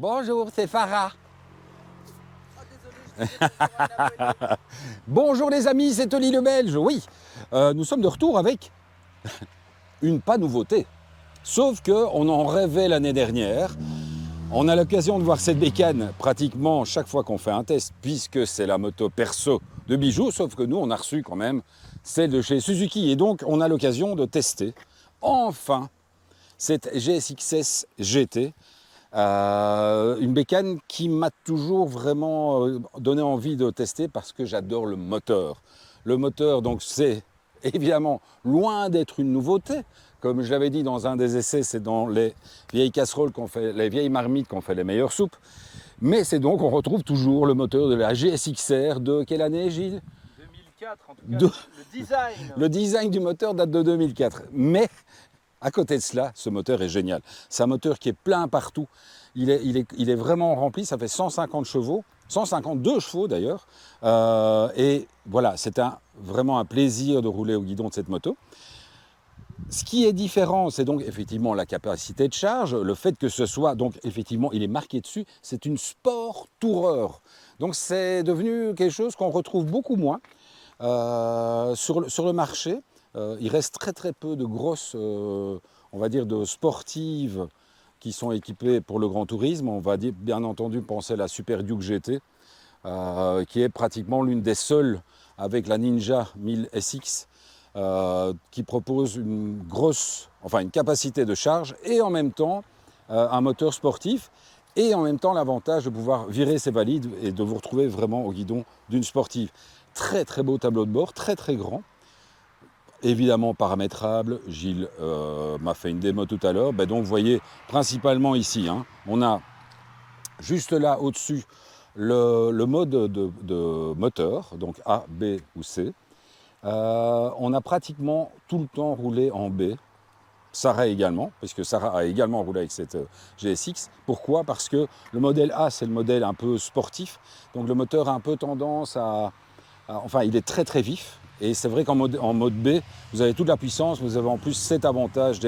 Bonjour, c'est Farah. Bonjour les amis, c'est Oli le Belge. Oui, nous sommes de retour avec une pas nouveauté. Sauf qu'on en rêvait l'année dernière. On a l'occasion de voir cette bécane pratiquement chaque fois qu'on fait un test, puisque c'est la moto perso de Bijoux, sauf que nous, on a reçu quand même celle de chez Suzuki. Et donc, on a l'occasion de tester, enfin, cette GSX-S GT. Une bécane qui m'a toujours vraiment donné envie de tester parce que j'adore le moteur. Le moteur, donc, c'est évidemment loin d'être une nouveauté. Comme je l'avais dit dans un des essais, c'est dans les vieilles casseroles qu'on fait, les vieilles marmites qu'on fait les meilleures soupes. Mais c'est donc, on retrouve toujours le moteur de la GSX-R de quelle année, Gilles? 2004 en tout cas, le design. Le design du moteur date de 2004. Mais à côté de cela, ce moteur est génial. C'est un moteur qui est plein partout. Il est vraiment rempli, ça fait 150 chevaux, 152 chevaux d'ailleurs. Et voilà, c'est vraiment un plaisir de rouler au guidon de cette moto. Ce qui est différent, c'est donc effectivement la capacité de charge, le fait que ce soit, donc effectivement, il est marqué dessus, c'est une Sport Tourer. Donc c'est devenu quelque chose qu'on retrouve beaucoup moins sur le marché. Il reste très peu de grosses, on va dire, de sportives qui sont équipées pour le grand tourisme. On va dire, bien entendu penser à la Super Duke GT, qui est pratiquement l'une des seules avec la Ninja 1000 SX, qui propose une capacité de charge et en même temps un moteur sportif et en même temps l'avantage de pouvoir virer ses valides et de vous retrouver vraiment au guidon d'une sportive. Très beau tableau de bord, très grand. Évidemment paramétrable, Gilles m'a fait une démo tout à l'heure. Donc vous voyez principalement ici, on a juste là au-dessus le mode de moteur, donc A, B ou C. On a pratiquement tout le temps roulé en B. Sarah également, puisque Sarah a également roulé avec cette GSX. Pourquoi? Parce que le modèle A, c'est le modèle un peu sportif. Donc le moteur a un peu tendance enfin, il est très vif. Et c'est vrai qu'en mode B, vous avez toute la puissance. Vous avez en plus cet avantage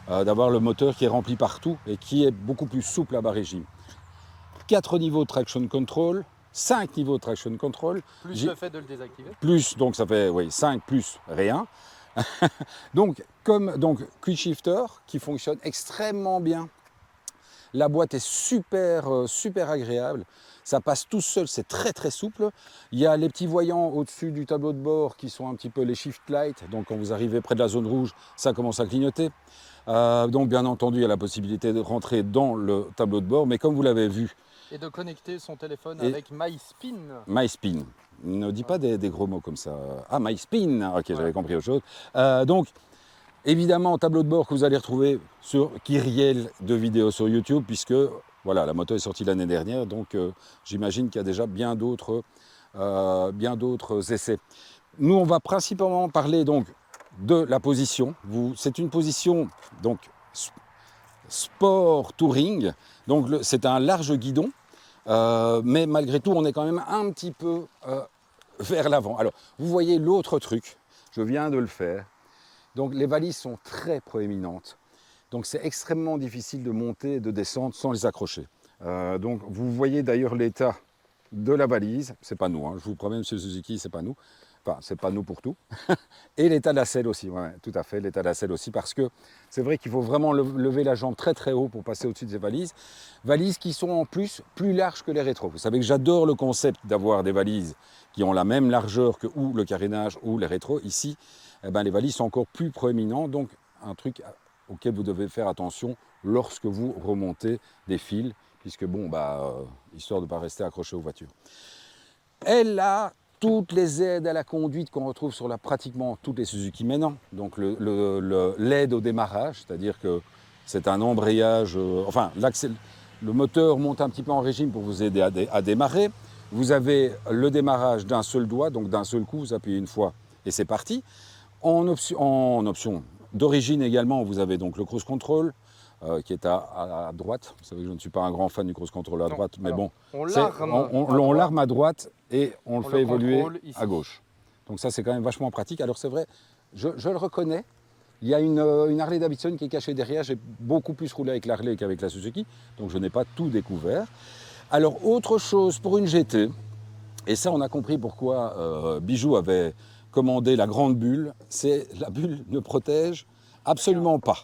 d'avoir le moteur qui est rempli partout et qui est beaucoup plus souple à bas régime. 4 niveaux de traction control. 5 niveaux de traction control. Plus le fait de le désactiver. Plus, donc ça fait 5 plus rien. donc Quick Shifter qui fonctionne extrêmement bien. La boîte est super agréable. Ça passe tout seul, c'est très souple. Il y a les petits voyants au-dessus du tableau de bord qui sont un petit peu les shift lights. Donc quand vous arrivez près de la zone rouge, ça commence à clignoter. Donc bien entendu, il y a la possibilité de rentrer dans le tableau de bord. Mais comme vous l'avez vu, et de connecter son téléphone avec MySpin. MySpin. Ne dis pas des gros mots comme ça. Ah, MySpin. Ok, j'avais compris autre chose. Donc, évidemment, tableau de bord que vous allez retrouver sur Kyriel de vidéos sur YouTube, puisque voilà, la moto est sortie l'année dernière. Donc, j'imagine qu'il y a déjà bien d'autres essais. Nous, on va principalement parler donc de la position. C'est une position donc sport touring. Donc, c'est un large guidon. Mais malgré tout, on est quand même un petit peu vers l'avant. Alors, vous voyez l'autre truc, je viens de le faire. Donc, les valises sont très proéminentes. Donc, c'est extrêmement difficile de monter et de descendre sans les accrocher. Donc, vous voyez d'ailleurs l'état de la valise. C'est pas nous, je vous promets, monsieur Suzuki, c'est pas nous. Enfin, c'est pas nous pour tout. Et l'état de la selle aussi, ouais, tout à fait, l'état de la selle aussi, parce que c'est vrai qu'il faut vraiment lever la jambe très haut pour passer au-dessus de ces valises. Valises qui sont en plus larges que les rétros. Vous savez que j'adore le concept d'avoir des valises qui ont la même largeur que ou le carénage ou les rétros. Ici, les valises sont encore plus proéminentes, donc un truc auquel vous devez faire attention lorsque vous remontez des fils, puisque histoire de ne pas rester accroché aux voitures. Elle a toutes les aides à la conduite qu'on retrouve sur pratiquement toutes les Suzuki maintenant. Donc l'aide au démarrage, c'est-à-dire que c'est un embrayage, le moteur monte un petit peu en régime pour vous aider à démarrer. Vous avez le démarrage d'un seul doigt, donc d'un seul coup, vous appuyez une fois et c'est parti. En option d'origine également, vous avez donc le cruise control, qui est à droite. Vous savez que je ne suis pas un grand fan du cruise control à droite, mais bon, on l'arme à droite et on le fait évoluer à gauche. Donc ça, c'est quand même vachement pratique. Alors c'est vrai, je le reconnais, Il y a une Harley Davidson qui est cachée derrière. J'ai beaucoup plus roulé avec l'Harley qu'avec la Suzuki, donc je n'ai pas tout découvert. Alors, autre chose pour une GT, et ça on a compris pourquoi Bijou avait commandé la grande bulle, c'est la bulle ne protège absolument pas.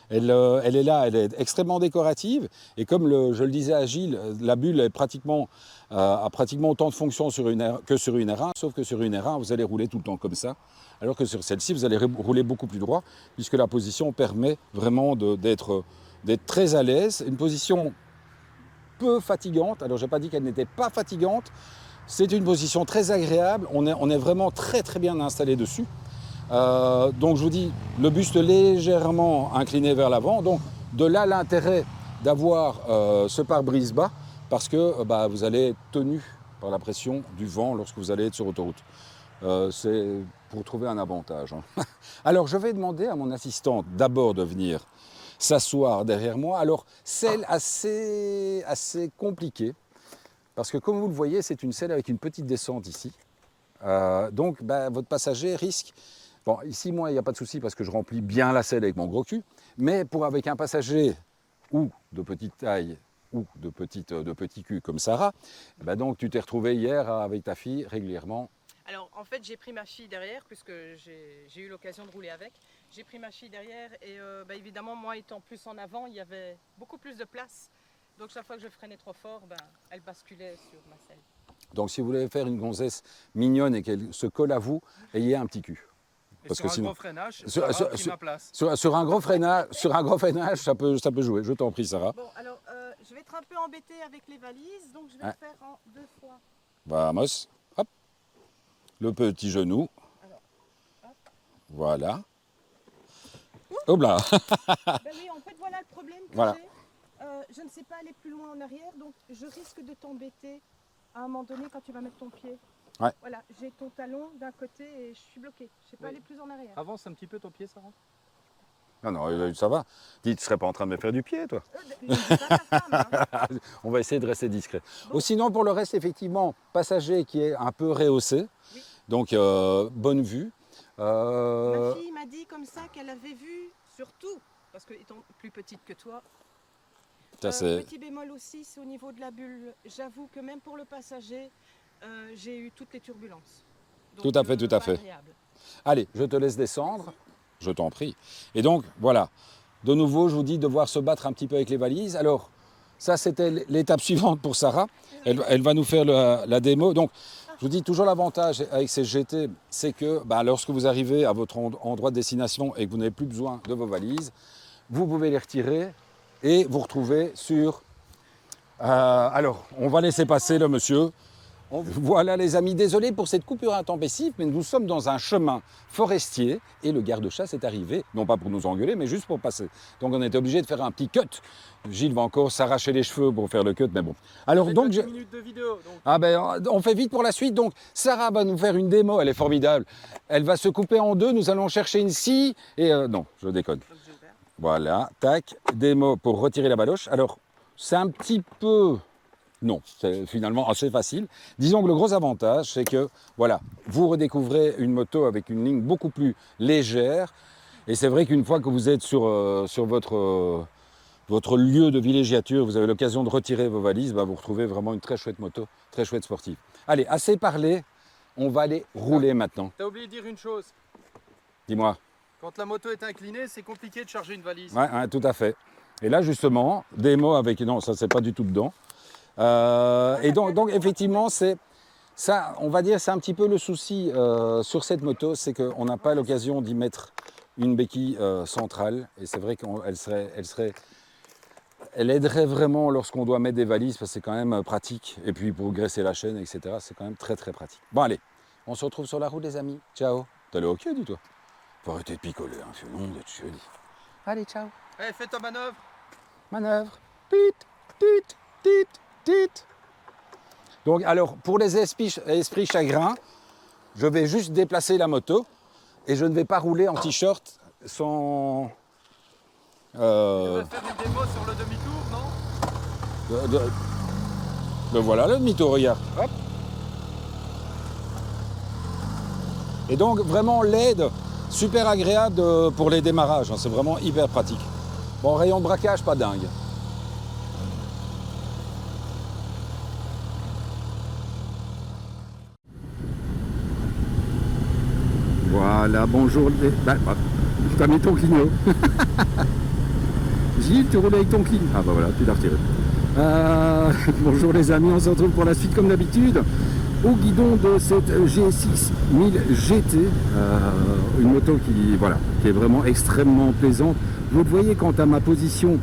Elle est là, elle est extrêmement décorative, et comme je le disais à Gilles, la bulle est a pratiquement autant de fonctions que sur une R1, sauf que sur une R1, vous allez rouler tout le temps comme ça, alors que sur celle-ci, vous allez rouler beaucoup plus droit, puisque la position permet vraiment d'être très à l'aise. Une position peu fatigante, alors je n'ai pas dit qu'elle n'était pas fatigante, c'est une position très agréable, on est vraiment très très bien installé dessus. Donc je vous dis, le buste légèrement incliné vers l'avant, donc de là l'intérêt d'avoir ce pare-brise bas, parce que vous allez être tenu par la pression du vent lorsque vous allez être sur autoroute. C'est pour trouver un avantage. Hein. Alors je vais demander à mon assistante d'abord de venir s'asseoir derrière moi. Alors selle assez compliquée, parce que comme vous le voyez, c'est une selle avec une petite descente ici. Donc votre passager risque... Bon, ici, moi, il n'y a pas de souci parce que je remplis bien la selle avec mon gros cul. Mais avec un passager ou de petite taille ou de petit cul comme Sarah, donc tu t'es retrouvé hier avec ta fille régulièrement. Alors, en fait, j'ai pris ma fille derrière puisque j'ai eu l'occasion de rouler avec. J'ai pris ma fille derrière et évidemment, moi étant plus en avant, il y avait beaucoup plus de place. Donc, chaque fois que je freinais trop fort, elle basculait sur ma selle. Donc, si vous voulez faire une gonzesse mignonne et qu'elle se colle à vous, ayez un petit cul. Parce que sinon, gros freinage, ma place. Sur un gros freinage, ça peut jouer. Je t'en prie, Sarah. Bon, alors, je vais être un peu embêtée avec les valises, donc je vais le faire en 2 fois. Vamos, hop. Le petit genou. Alors, hop. Voilà. Hop là. Oui, en fait, voilà le problème que j'ai. Je ne sais pas aller plus loin en arrière, donc je risque de t'embêter à un moment donné quand tu vas mettre ton pied. Ouais. Voilà, j'ai ton talon d'un côté et je suis bloquée. Je ne sais pas aller plus en arrière. Avance un petit peu ton pied, Sarah. Non, ça va. Dis, tu ne serais pas en train de me faire du pied, toi. Je dis pas ta femme, hein. On va essayer de rester discret. Bon. Sinon, pour le reste, effectivement, passager qui est un peu rehaussé. Oui. Donc, bonne vue. Ma fille m'a dit comme ça qu'elle avait vu surtout, parce que étant plus petite que toi, petit bémol aussi, c'est au niveau de la bulle. J'avoue que même pour le passager, j'ai eu toutes les turbulences. Donc, tout à fait. agréable. Allez, je te laisse descendre, je t'en prie. Et donc, voilà, de nouveau, je vous dis devoir se battre un petit peu avec les valises. Alors, ça, c'était l'étape suivante pour Sarah. Elle va nous faire la démo. Donc, je vous dis toujours l'avantage avec ces GT, c'est que lorsque vous arrivez à votre endroit de destination et que vous n'avez plus besoin de vos valises, vous pouvez les retirer et vous retrouver sur... alors, on va laisser passer le monsieur. Voilà les amis, désolé pour cette coupure intempestive, mais nous sommes dans un chemin forestier et le garde-chasse est arrivé, non pas pour nous engueuler, mais juste pour passer. Donc on était obligé de faire un petit cut. Gilles va encore s'arracher les cheveux pour faire le cut, mais bon. Alors donc 10 minutes de vidéo. On fait vite pour la suite. Donc Sarah va nous faire une démo, elle est formidable. Elle va se couper en deux, nous allons chercher une scie et non, je déconne. Voilà, tac, démo pour retirer la baloche. Alors c'est un petit peu... Non, c'est finalement assez facile. Disons que le gros avantage, c'est que voilà, vous redécouvrez une moto avec une ligne beaucoup plus légère. Et c'est vrai qu'une fois que vous êtes sur votre lieu de villégiature, vous avez l'occasion de retirer vos valises, vous retrouvez vraiment une très chouette moto, très chouette sportive. Allez, assez parlé, on va aller rouler maintenant. T'as oublié de dire une chose. Dis-moi. Quand la moto est inclinée, c'est compliqué de charger une valise. Ouais, tout à fait. Et là, justement, démo avec... Non, ça, c'est pas du tout dedans. Et donc effectivement, c'est ça, on va dire, c'est un petit peu le souci sur cette moto, c'est qu'on n'a pas l'occasion d'y mettre une béquille centrale. Et c'est vrai elle aiderait vraiment lorsqu'on doit mettre des valises, parce que c'est quand même pratique. Et puis pour graisser la chaîne, etc., c'est quand même très très pratique. Bon allez, on se retrouve sur la route les amis. Ciao. T'as le hockey, dis-toi. Faut arrêter de picoler, hein, c'est long d'être chieux. Allez, ciao. Allez, fais ta manœuvre. Manœuvre. Tit. Donc alors pour les esprits chagrins, je vais juste déplacer la moto et je ne vais pas rouler en t-shirt sans... Tu vas faire une démo sur le demi-tour, non? Voilà le demi-tour, regarde. Hop. Et donc vraiment l'aide, super agréable pour les démarrages, hein, c'est vraiment hyper pratique. Bon, rayon de braquage, pas dingue. Voilà, bonjour. T'as mis ton clignot. Gilles, tu roules avec ton clignot. Ah bah voilà, tu l'as retiré. Bonjour les amis, on se retrouve pour la suite comme d'habitude au guidon de cette GSX 1000 GT, une moto qui est vraiment extrêmement plaisante. Vous le voyez quant à ma position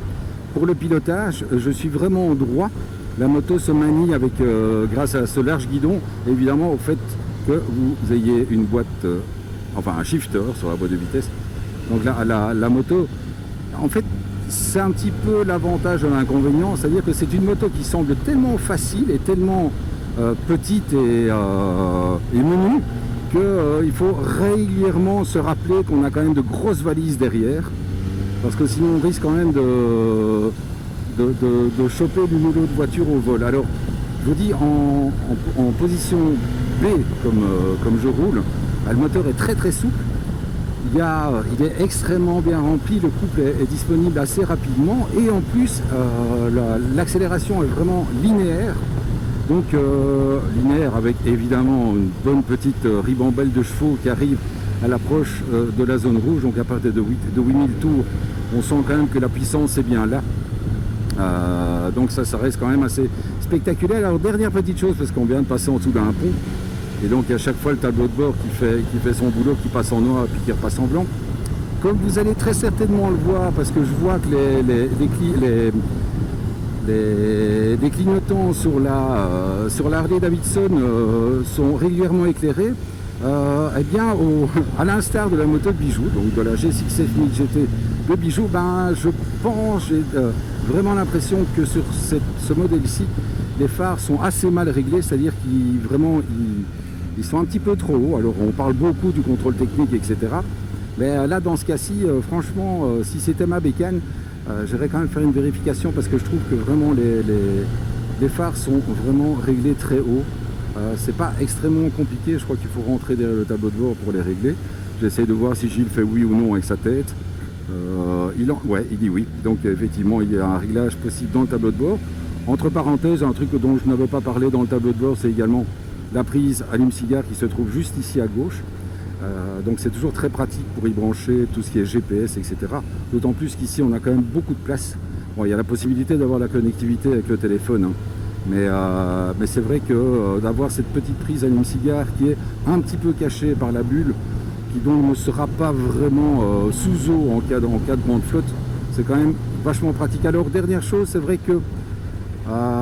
pour le pilotage, je suis vraiment droit. La moto se manie avec, grâce à ce large guidon, évidemment au fait que vous ayez une boîte, enfin un shifter sur la boîte de vitesse. Donc là, la moto, en fait, c'est un petit peu l'avantage de l'inconvénient, c'est-à-dire que c'est une moto qui semble tellement facile et tellement petite et menue qu'il faut régulièrement se rappeler qu'on a quand même de grosses valises derrière, parce que sinon on risque quand même de choper du rouleau de voiture au vol. Alors je vous dis, en position B comme je roule, le moteur est très très souple. Il est extrêmement bien rempli, le couple est disponible assez rapidement et en plus l'accélération est vraiment linéaire. Donc linéaire avec évidemment une bonne petite ribambelle de chevaux qui arrive à l'approche de la zone rouge. Donc à partir de 8000 tours, on sent quand même que la puissance est bien là. Donc ça reste quand même assez spectaculaire. Alors dernière petite chose, parce qu'on vient de passer en dessous d'un pont. Et donc à chaque fois le tableau de bord qui fait son boulot, qui passe en noir et puis qui repasse en blanc. Comme vous allez très certainement le voir, parce que je vois que les clignotants sur la Harley Davidson sont régulièrement éclairés, eh bien à l'instar de la moto de Bijou, donc de la GSX 1000 GT de Bijou, j'ai vraiment l'impression que sur ce modèle-ci, les phares sont assez mal réglés, c'est-à-dire qu'ils sont un petit peu trop hauts. Alors on parle beaucoup du contrôle technique, etc. Mais là, dans ce cas-ci, franchement, si c'était ma bécane, j'irais quand même faire une vérification parce que je trouve que vraiment les phares sont vraiment réglés très haut. C'est pas extrêmement compliqué, je crois qu'il faut rentrer derrière le tableau de bord pour les régler. J'essaie de voir si Gilles fait oui ou non avec sa tête. Il dit oui. Donc effectivement, il y a un réglage possible dans le tableau de bord. Entre parenthèses, un truc dont je n'avais pas parlé dans le tableau de bord, c'est également la prise allume-cigare qui se trouve juste ici à gauche. Donc c'est toujours très pratique pour y brancher tout ce qui est GPS, etc. D'autant plus qu'ici on a quand même beaucoup de place. Bon, il y a la possibilité d'avoir la connectivité avec le téléphone, hein. Mais c'est vrai que d'avoir cette petite prise allume-cigare qui est un petit peu cachée par la bulle, qui donc ne sera pas vraiment sous eau en cas de grande flotte, c'est quand même vachement pratique. Alors dernière chose, c'est vrai que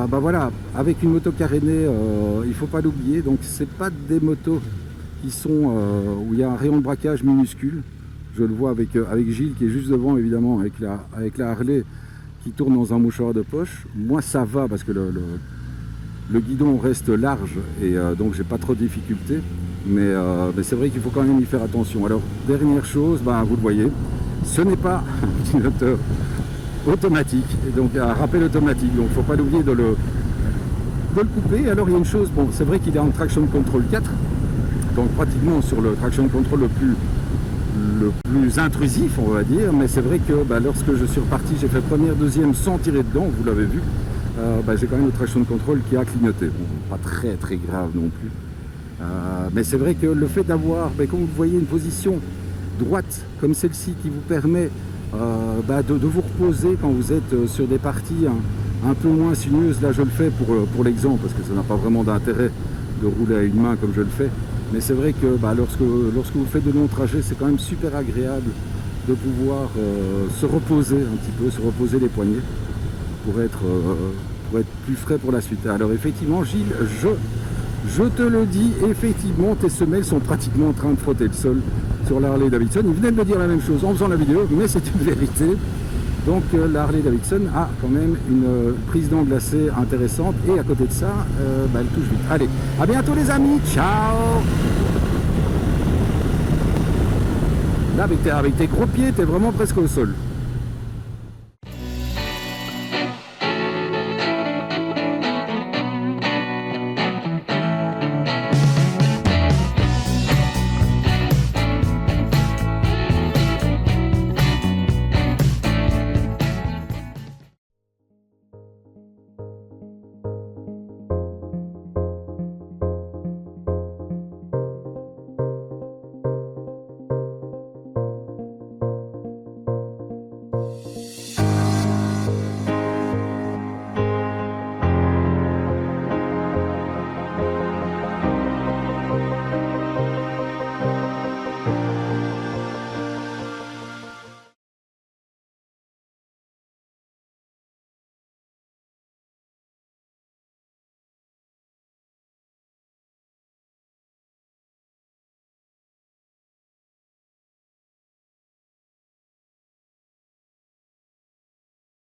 voilà, avec une moto carénée, il ne faut pas l'oublier, donc c'est pas des motos qui sont où il y a un rayon de braquage minuscule. Je le vois avec Gilles qui est juste devant, évidemment, avec la Harley qui tourne dans un mouchoir de poche. Moi ça va parce que le guidon reste large et donc j'ai pas trop de difficultés, mais c'est vrai qu'il faut quand même y faire attention. Alors dernière chose, vous le voyez, ce n'est pas un piloteur automatique, et donc un rappel automatique, donc il ne faut pas l'oublier de le couper. Alors il y a une chose, bon, c'est vrai qu'il est en traction control 4, donc pratiquement sur le traction control le plus intrusif, on va dire, mais c'est vrai que lorsque je suis reparti, j'ai fait première, deuxième sans tirer dedans, vous l'avez vu, j'ai quand même le traction control qui a clignoté. Bon, pas très très grave non plus, mais c'est vrai que le fait d'avoir, comme vous voyez, une position droite comme celle-ci qui vous permet de vous reposer quand vous êtes sur des parties un peu moins sinueuses. Là je le fais pour l'exemple parce que ça n'a pas vraiment d'intérêt de rouler à une main comme je le fais, mais c'est vrai que lorsque vous faites de longs trajets, c'est quand même super agréable de pouvoir se reposer un petit peu, se reposer les poignets pour être plus frais pour la suite. Alors effectivement Gilles, je te le dis, effectivement tes semelles sont pratiquement en train de frotter le sol sur la Harley Davidson. Il venait de me dire la même chose en faisant la vidéo, mais c'est une vérité. Donc la Harley Davidson a quand même une prise d'angle assez intéressante et à côté de ça, elle touche vite. Allez, à bientôt les amis, ciao. Là avec tes gros pieds, t'es vraiment presque au sol.